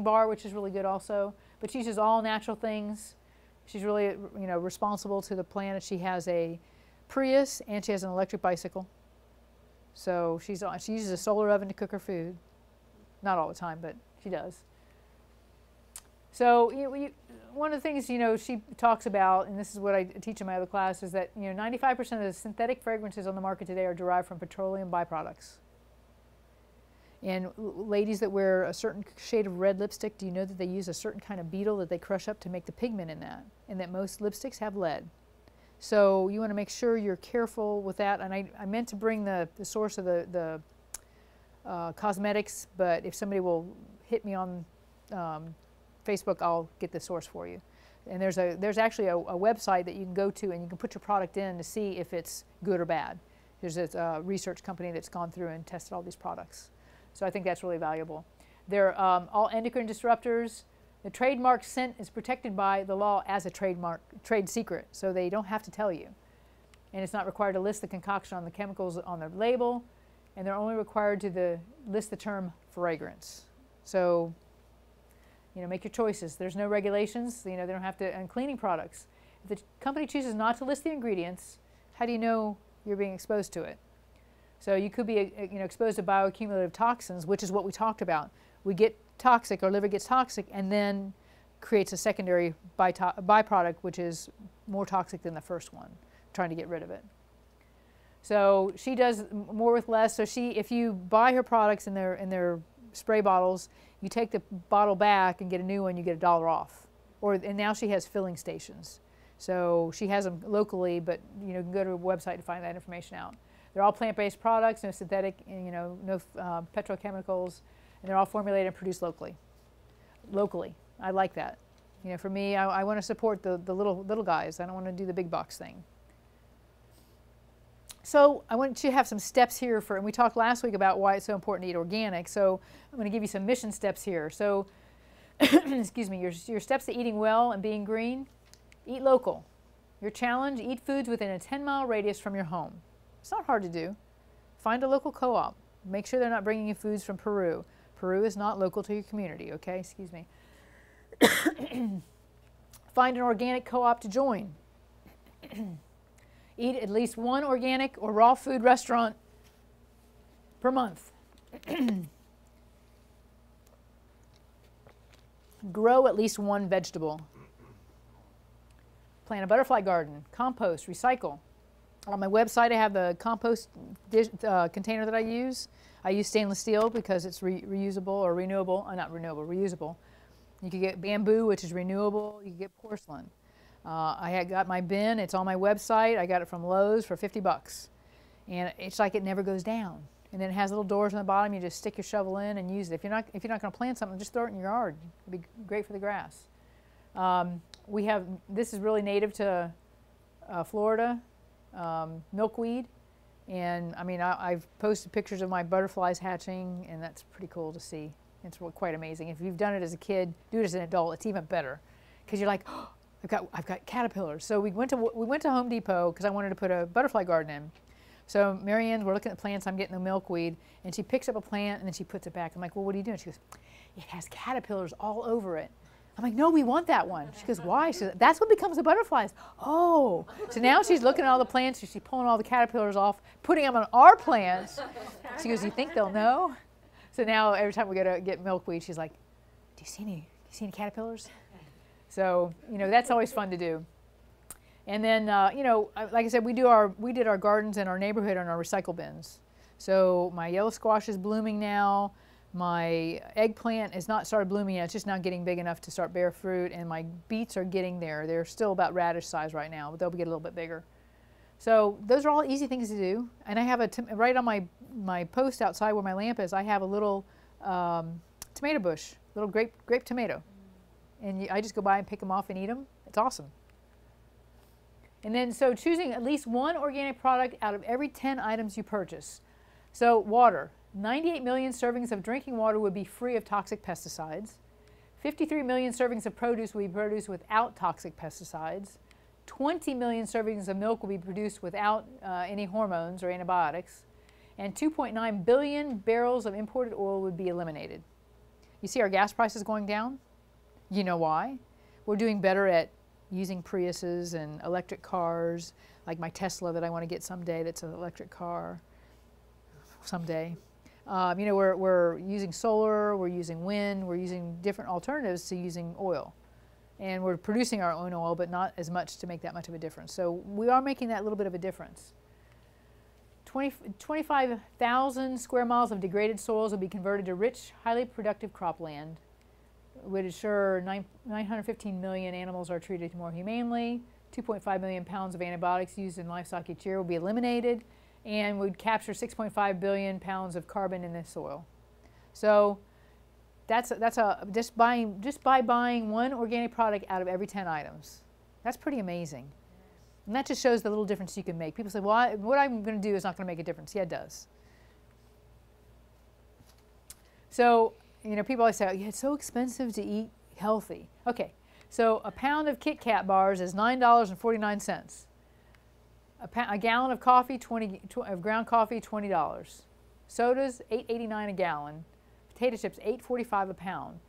bar, which is really good also. But she uses all natural things. She's really, you know, responsible to the planet. She has a Prius and she has an electric bicycle. So she uses a solar oven to cook her food. Not all the time, but she does. So one of the things, you know, she talks about, and this is what I teach in my other class, is that, you know, 95% of the synthetic fragrances on the market today are derived from petroleum byproducts. And ladies that wear a certain shade of red lipstick, do you know that they use a certain kind of beetle that they crush up to make the pigment in that? And that most lipsticks have lead. So you want to make sure you're careful with that. And I meant to bring the source of the cosmetics, but if somebody will hit me on Facebook, I'll get the source for you. And there's actually a website that you can go to and you can put your product in to see if it's good or bad. There's a research company that's gone through and tested all these products. So I think that's really valuable. They're all endocrine disruptors. The trademark scent is protected by the law as a trade secret, so they don't have to tell you. and it's not required to list the concoction on the chemicals on the label, and they're only required to list the term fragrance. So, make your choices. There's no regulations. They don't have to. And cleaning products, if the company chooses not to list the ingredients, how do you know you're being exposed to it? So you could be exposed to bioaccumulative toxins, which is what we talked about. We get toxic, our liver gets toxic, and then creates a secondary byproduct, which is more toxic than the first one, trying to get rid of it. So she does more with less. So if you buy her products in their spray bottles, you take the bottle back and get a new one, you get $1 off. And now she has filling stations. So she has them locally, but you can go to her website to find that information out. They're all plant-based products, no synthetic, no petrochemicals, and they're all formulated and produced locally. Locally, I like that. For me, I want to support the little guys. I don't want to do the big box thing. So I want you to have some steps here and we talked last week about why it's so important to eat organic. So I'm going to give you some mission steps here. So, excuse me, your steps to eating well and being green: eat local. Your challenge: eat foods within a 10-mile radius from your home. It's not hard to do. Find a local co-op. Make sure they're not bringing you foods from Peru. Peru is not local to your community, okay? Excuse me. Find an organic co-op to join. Eat at least one organic or raw food restaurant per month. Grow at least one vegetable. Plant a butterfly garden. Compost. Recycle. On my website, I have the compost container that I use. I use stainless steel because it's reusable or renewable. Not renewable, reusable. You can get bamboo, which is renewable. You can get porcelain. I had got my bin. It's on my website. I got it from Lowe's for $50. And it's like it never goes down. And then it has little doors on the bottom. You just stick your shovel in and use it. If you're not going to plant something, just throw it in your yard. It'd be great for the grass. This is really native to Florida, milkweed. And I've posted pictures of my butterflies hatching, and that's pretty cool to see. It's quite amazing. If you've done it as a kid, do it as an adult. It's even better, because you're like, oh, I've got caterpillars. So we went to Home Depot because I wanted to put a butterfly garden in. So Marianne, we're looking at plants. I'm getting the milkweed, and she picks up a plant and then she puts it back. I'm like, well, what are you doing? She goes, it has caterpillars all over it. I'm like, no, we want that one. She goes, why? She says, that's what becomes the butterflies. Oh, so now she's looking at all the plants. She's pulling all the caterpillars off, putting them on our plants. She goes, you think they'll know? So now every time we go to get milkweed, she's like, do you see any caterpillars? So that's always fun to do. And then like I said, we did our gardens in our neighborhood on our recycle bins. So my yellow squash is blooming now. My eggplant has not started blooming yet. It's just now getting big enough to start bear fruit, and my beets are getting there. They're still about radish size right now, but they'll get a little bit bigger. So those are all easy things to do. And I have right on my post outside where my lamp is, I have a little tomato bush, little grape tomato. And I just go by and pick them off and eat them. It's awesome. And then so choosing at least one organic product out of every 10 items you purchase. So water. 98 million servings of drinking water would be free of toxic pesticides. 53 million servings of produce will be produced without toxic pesticides. 20 million servings of milk will be produced without any hormones or antibiotics. And 2.9 billion barrels of imported oil would be eliminated. You see our gas prices going down? You know why? We're doing better at using Priuses and electric cars, like my Tesla that I want to get someday that's an electric car someday. We're using solar, we're using wind, we're using different alternatives to using oil. And we're producing our own oil, but not as much to make that much of a difference. So we are making that little bit of a difference. 25,000 square miles of degraded soils will be converted to rich, highly productive cropland. Would ensure 915 million animals are treated more humanely. 2.5 million pounds of antibiotics used in livestock each year will be eliminated, and would capture 6.5 billion pounds of carbon in the soil. So just by buying one organic product out of every 10 items. That's pretty amazing. And that just shows the little difference you can make. People say, well, what I'm going to do is not going to make a difference. Yeah, it does. So, people always say, oh, yeah, it's so expensive to eat healthy. Okay, so a pound of Kit Kat bars is $9.49. A gallon of coffee, of ground coffee, $20. Sodas, $8.89 a gallon. Potato chips, $8.45 a pound.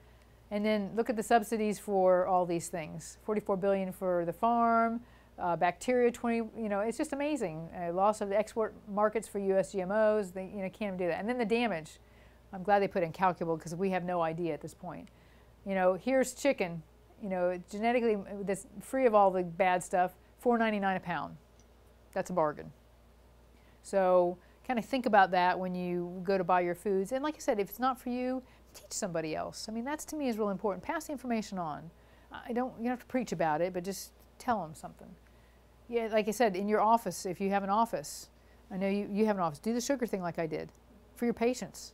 And then look at the subsidies for all these things. $44 billion for the farm, bacteria, it's just amazing. Loss of the export markets for U.S. GMOs, they can't even do that. And then the damage. I'm glad they put incalculable because we have no idea at this point. Here's chicken, genetically that's free of all the bad stuff, $4.99 a pound. That's a bargain. So kind of think about that when you go to buy your foods. And like I said, if it's not for you, teach somebody else. I mean, that's to me is real important. Pass the information on. You don't have to preach about it, but just tell them something. Yeah, like I said, in your office, if you have an office, I know you have an office, do the sugar thing like I did for your patients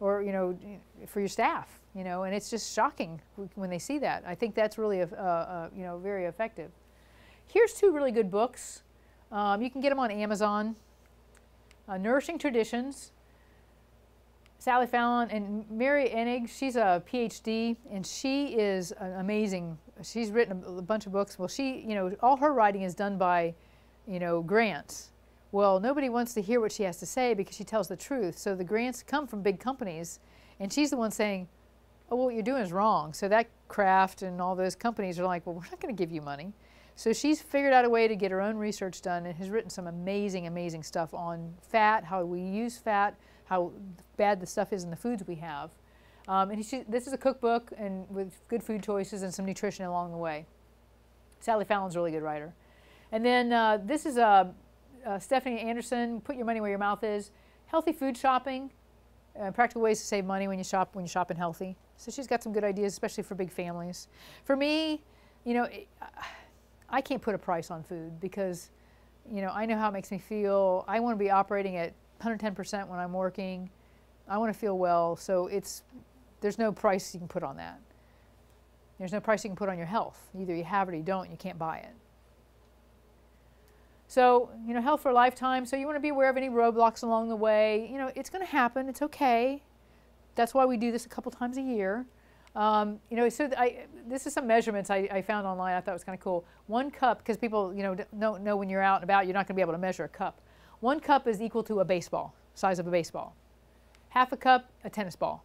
or, for your staff, and it's just shocking when they see that. I think that's really, very effective. Here's 2 really good books. You can get them on Amazon. Nourishing Traditions. Sally Fallon and Mary Enig, she's a PhD, and she is amazing. She's written a bunch of books. Well, all her writing is done by, grants. Well, nobody wants to hear what she has to say because she tells the truth. So the grants come from big companies, and she's the one saying, oh, well, what you're doing is wrong. So that Kraft and all those companies are like, well, we're not going to give you money. So she's figured out a way to get her own research done and has written some amazing, amazing stuff on fat, how we use fat, how bad the stuff is in the foods we have. This is a cookbook and with good food choices and some nutrition along the way. Sally Fallon's a really good writer. And then this is Stephanie Anderson, Put Your Money Where Your Mouth Is. Healthy food shopping, practical ways to save money when you're shopping healthy. So she's got some good ideas, especially for big families. For me, I can't put a price on food because, I know how it makes me feel. I want to be operating at 110% when I'm working. I want to feel well, so there's no price you can put on that. There's no price you can put on your health. Either you have it or you don't, you can't buy it. So, health for a lifetime, so you want to be aware of any roadblocks along the way. It's going to happen, it's okay. That's why we do this a couple times a year. This is some measurements I found online. I thought it was kind of cool. 1 cup, because people, don't know when you're out and about, you're not going to be able to measure a cup. 1 cup is equal to a baseball, size of a baseball. Half a cup, a tennis ball.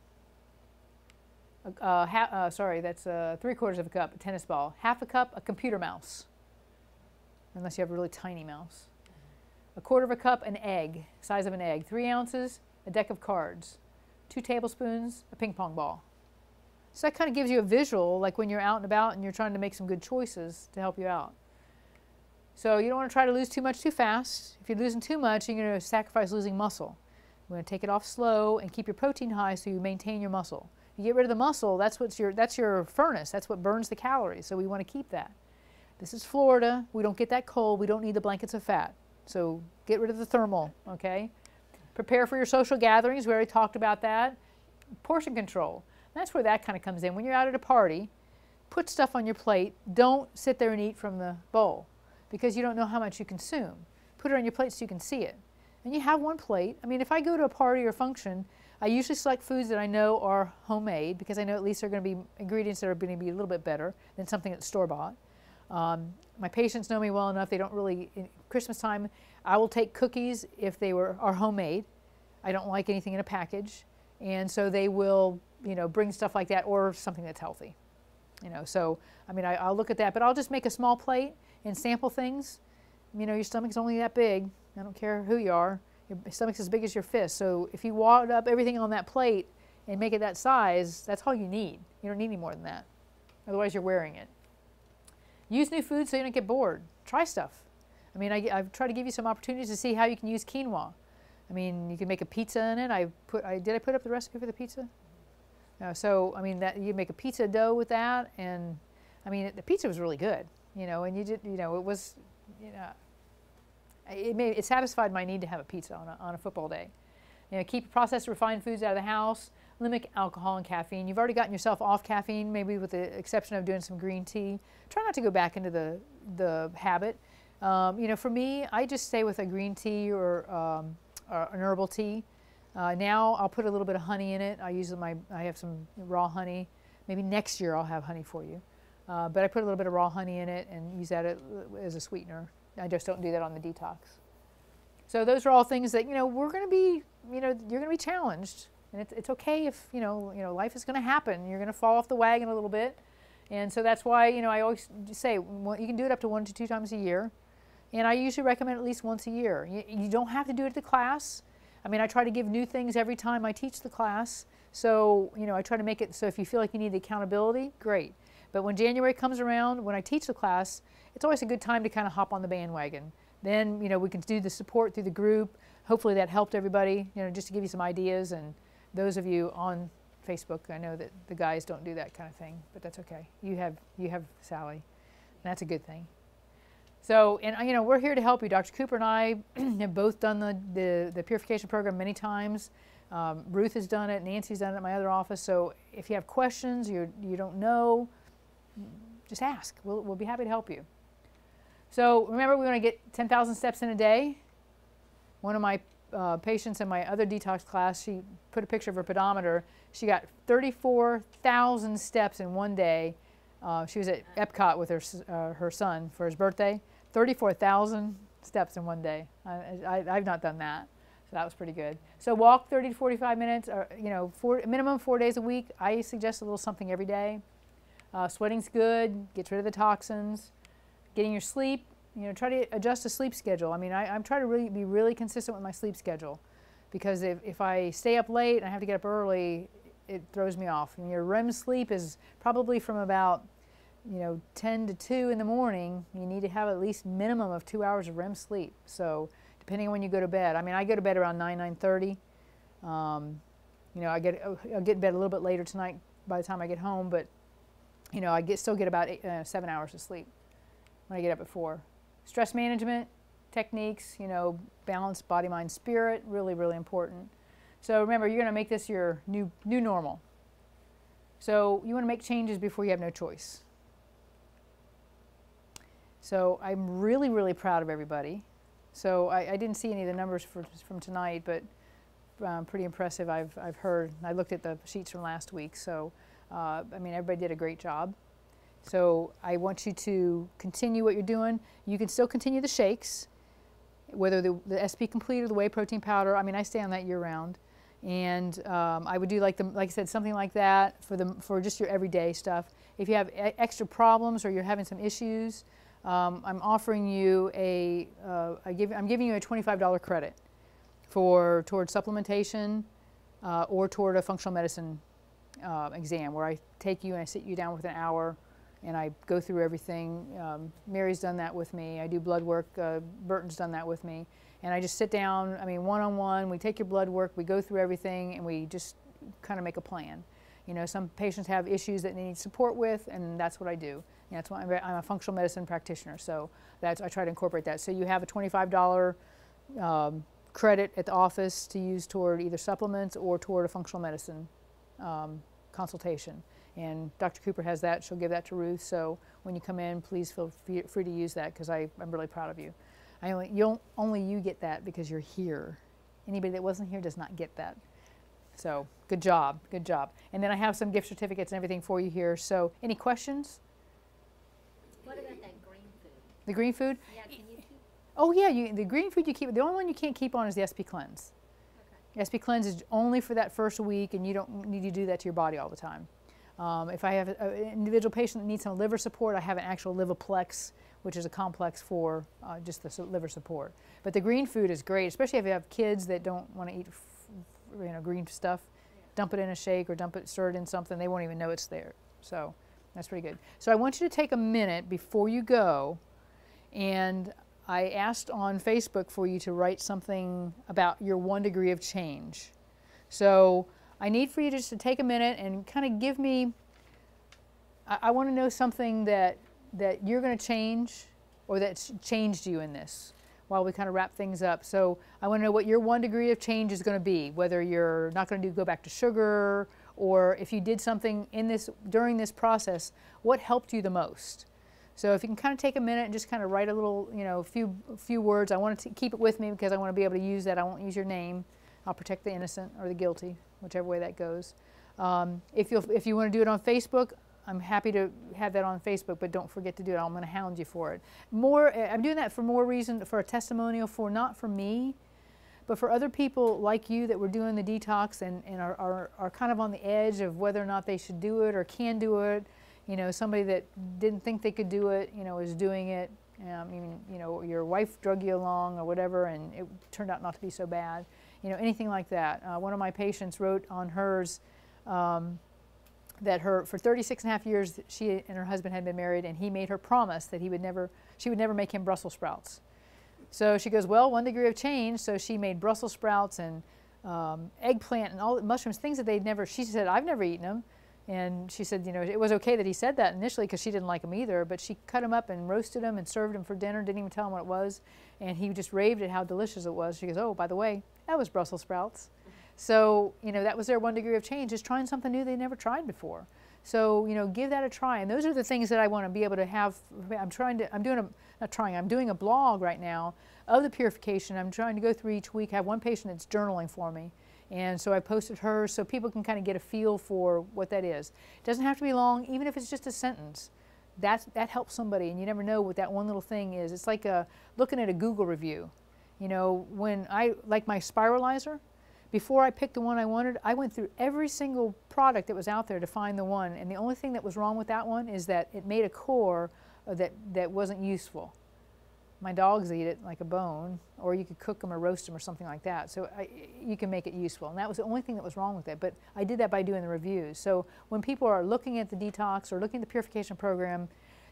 That's 3/4 of a cup, a tennis ball. Half a cup, a computer mouse, unless you have a really tiny mouse. 1/4 of a cup, an egg, size of an egg. 3 ounces, a deck of cards. 2 tablespoons, a ping pong ball. So that kind of gives you a visual, like when you're out and about and you're trying to make some good choices to help you out. So you don't want to try to lose too much too fast. If you're losing too much, you're going to sacrifice losing muscle. You're going to take it off slow and keep your protein high so you maintain your muscle. You get rid of the muscle, that's your furnace. That's what burns the calories, so we want to keep that. This is Florida. We don't get that cold. We don't need the blankets of fat. So get rid of the thermal, okay? Prepare for your social gatherings. We already talked about that. Portion control. That's where that kind of comes in. When you're out at a party, put stuff on your plate. Don't sit there and eat from the bowl because you don't know how much you consume. Put it on your plate so you can see it. And you have 1 plate. I mean, if I go to a party or function, I usually select foods that I know are homemade because I know at least they're going to be ingredients that are going to be a little bit better than something that's store-bought. My patients know me well enough. They don't really, in Christmas time, I will take cookies if they are homemade. I don't like anything in a package. And so they will, bring stuff like that or something that's healthy. So, I mean, I'll look at that, but I'll just make a small plate and sample things. Your stomach's only that big. I don't care who you are. Your stomach's as big as your fist. So if you wad up everything on that plate and make it that size, that's all you need. You don't need any more than that. Otherwise, you're wearing it. Use new foods so you don't get bored. Try stuff. I mean, I've tried to give you some opportunities to see how you can use quinoa. I mean, you can make a pizza in it. Did I put up the recipe for the pizza? No, so, I mean, you make a pizza dough with that, and, I mean, the pizza was really good, and you did, it was, it satisfied my need to have a pizza on a football day. Keep processed refined foods out of the house, limit alcohol and caffeine. You've already gotten yourself off caffeine, maybe with the exception of doing some green tea. Try not to go back into the habit. For me, I just stay with a green tea or an herbal tea. Now I'll put a little bit of honey in it. I have some raw honey. Maybe next year I'll have honey for you. But I put a little bit of raw honey in it and use that as a sweetener. I just don't do that on the detox. So those are all things that, we're going to be, you're going to be challenged. And it's okay if, life is going to happen. You're going to fall off the wagon a little bit. And so that's why, I always say, you can do it up to 1 to 2 times a year. And I usually recommend at least once a year. You don't have to do it at the class. I mean, I try to give new things every time I teach the class. So, I try to make it so if you feel like you need the accountability, great. But when January comes around, when I teach the class, it's always a good time to kind of hop on the bandwagon. Then, we can do the support through the group. Hopefully that helped everybody, just to give you some ideas. And those of you on Facebook, I know that the guys don't do that kind of thing, but that's okay. You have Sally. That's a good thing. So, and we're here to help you. Dr. Cooper and I have both done the purification program many times. Ruth has done it, Nancy's done it at my other office. So if you have questions, you don't know, just ask. We'll be happy to help you. So remember, we want to get 10,000 steps in a day. One of my patients in my other detox class, she put a picture of her pedometer. She got 34,000 steps in one day. She was at Epcot with her son for his birthday. 34,000 steps in one day. I've not done that, so that was pretty good. So walk 30 to 45 minutes, or minimum 4 days a week. I suggest a little something every day. Sweating's good. Gets rid of the toxins. Getting your sleep. Try to adjust a sleep schedule. I mean, I'm trying to be really consistent with my sleep schedule, because if I stay up late and I have to get up early, it throws me off. And your REM sleep is probably from about 10 to 2 in the morning. You need to have at least minimum of 2 hours of REM sleep. So depending on when you go to bed. I mean, I go to bed around 9:30. I'll get in bed a little bit later tonight by the time I get home, but I still get about 7 hours of sleep when I get up at 4. Stress management techniques, balance, body, mind, spirit, really, really important. So remember, you're going to make this your new normal. So you want to make changes before you have no choice. So I'm really, really proud of everybody. So I didn't see any of the numbers from tonight, but pretty impressive. I've heard. I looked at the sheets from last week. So I mean, everybody did a great job. So I want you to continue what you're doing. You can still continue the shakes, whether the SP Complete or the whey protein powder. I mean, I stay on that year round. And I would do like I said, something like that for just your everyday stuff. If you have extra problems or you're having some issues, I'm offering you I'm giving you a $25 credit toward supplementation or toward a functional medicine exam, where I take you and I sit you down with an hour and I go through everything. Mary's done that with me. I do blood work. Burton's done that with me. And I just sit down, I mean, one-on-one, we take your blood work, we go through everything, and we just kind of make a plan. Some patients have issues that they need support with, and that's what I do. That's why I'm a functional medicine practitioner, so I try to incorporate that. So you have a $25 credit at the office to use toward either supplements or toward a functional medicine consultation. And Dr. Cooper has that. She'll give that to Ruth. So when you come in, please feel free to use that, because I'm really proud of you. Only you get that because you're here. Anybody that wasn't here does not get that. So good job, good job. And then I have some gift certificates and everything for you here. So any questions? What about that green food? The green food? Yeah, can you keep? Oh yeah, the green food you keep. The only one you can't keep on is the SP Cleanse. Okay. SP Cleanse is only for that first week, and you don't need to do that to your body all the time. If I have an individual patient that needs some liver support, I have an actual Livoplex, which is a complex for just the liver support. But the green food is great, especially if you have kids that don't want to eat green stuff. Yeah. Dump it in a shake or stir it in something. They won't even know it's there. So that's pretty good. So I want you to take a minute before you go, and I asked on Facebook for you to write something about your 1 degree of change. So I need for you just to take a minute and kind of give me, I want to know something that you're going to change or that's changed you in this while we kind of wrap things up. So I want to know what your 1 degree of change is going to be, whether you're not going to go back to sugar, or if you did something during this process, what helped you the most. So if you can kind of take a minute and just kind of write a little, few words. I want to keep it with me because I want to be able to use that. I won't use your name. I'll protect the innocent or the guilty, whichever way that goes. If you want to do it on Facebook, I'm happy to have that on Facebook, but don't forget to do it. I'm going to hound you for it. I'm doing that for more reason, for a testimonial, for not for me, but for other people like you that were doing the detox and are kind of on the edge of whether or not they should do it or can do it. You know, somebody that didn't think they could do it, you know, is doing it. Even, you know, your wife drug you along or whatever, and it turned out not to be so bad. You know, anything like that. One of my patients wrote on hers that for 36 and a half years, she and her husband had been married, and he made her promise that she would never make him Brussels sprouts. So she goes, well, 1 degree of change. So she made Brussels sprouts and eggplant and all the mushrooms, things that she said, I've never eaten them. And she said, you know, it was okay that he said that initially because she didn't like them either, but she cut them up and roasted them and served them for dinner, didn't even tell him what it was. And he just raved at how delicious it was. She goes, oh, by the way, that was Brussels sprouts. So, you know, that was their 1 degree of change, just trying something new they never tried before. So, you know, give that a try. And those are the things that I want to be able to have. I'm doing a blog right now of the purification. I'm trying to go through each week. I have one patient that's journaling for me. And so I posted hers so people can kind of get a feel for what that is. It doesn't have to be long, even if it's just a sentence. That helps somebody, and you never know what that one little thing is. It's like looking at a Google review. You know, when like my spiralizer, before I picked the one I wanted, I went through every single product that was out there to find the one, and the only thing that was wrong with that one is that it made a core that wasn't useful. My dogs eat it like a bone, or you could cook them or roast them or something like that. So you can make it useful, and that was the only thing that was wrong with it. But I did that by doing the reviews. So when people are looking at the detox or looking at the purification program,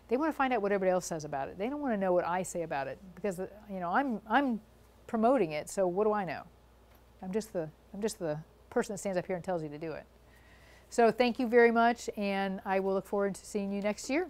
they want to find out what everybody else says about it. They don't want to know what I say about it because, you know, I'm promoting it. So what do I know? I'm just the person that stands up here and tells you to do it. So thank you very much, and I will look forward to seeing you next year.